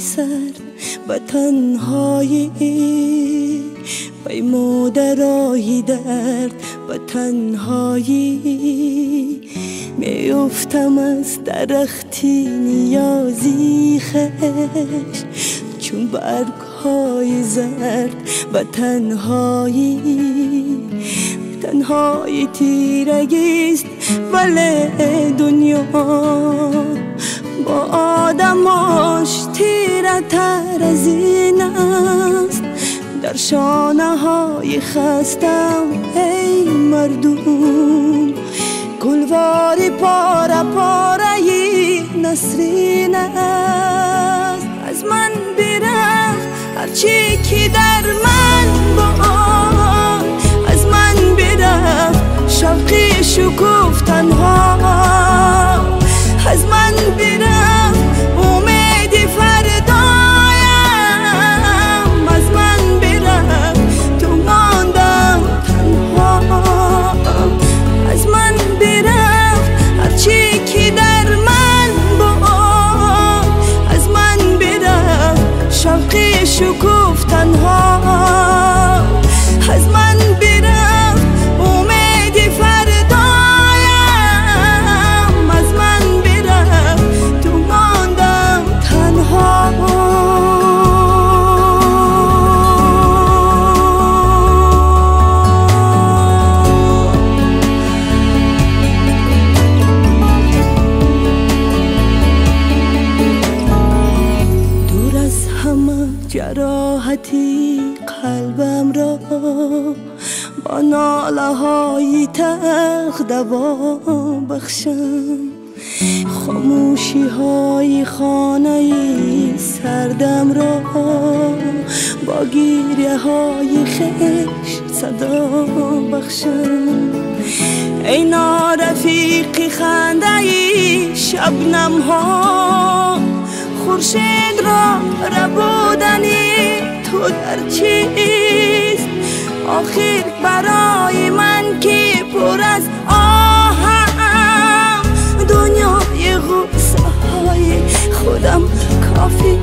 سرد و تنهایی، پیموده راهی درد و تنهایی. میافتم از درختی نیازی خش، چون برگ‌های زرد و تنهایی. تنهایی تیرگیست ولی دنیا با آدماش تیره تر از این است. در شانه های خستم ای مردم، گلواری پاره پاره ی نسرین است. از من برفت هرچی که در من بود، از من برفت شوقی شکوف تنها، از من برفت امید فردایم، از من برفت تو ماندم تنها. از من برفت هرچی که در من بود، از من برفت شوقی شکوف تنها، از من برفت امید فردایم، از من برفت تو ماندم تنها. دور از همه جراحتی قلبم را با ناله های تلخ دوا بخشم. خاموشی های خانه سردم را با گریه های خشت صدا بخشم. ای نارفیقی خنده شبنم ها، خورشید را ربودنی تو در چیست؟ آخر برای من که پر از آهم، دنیای غصه های خودم کافی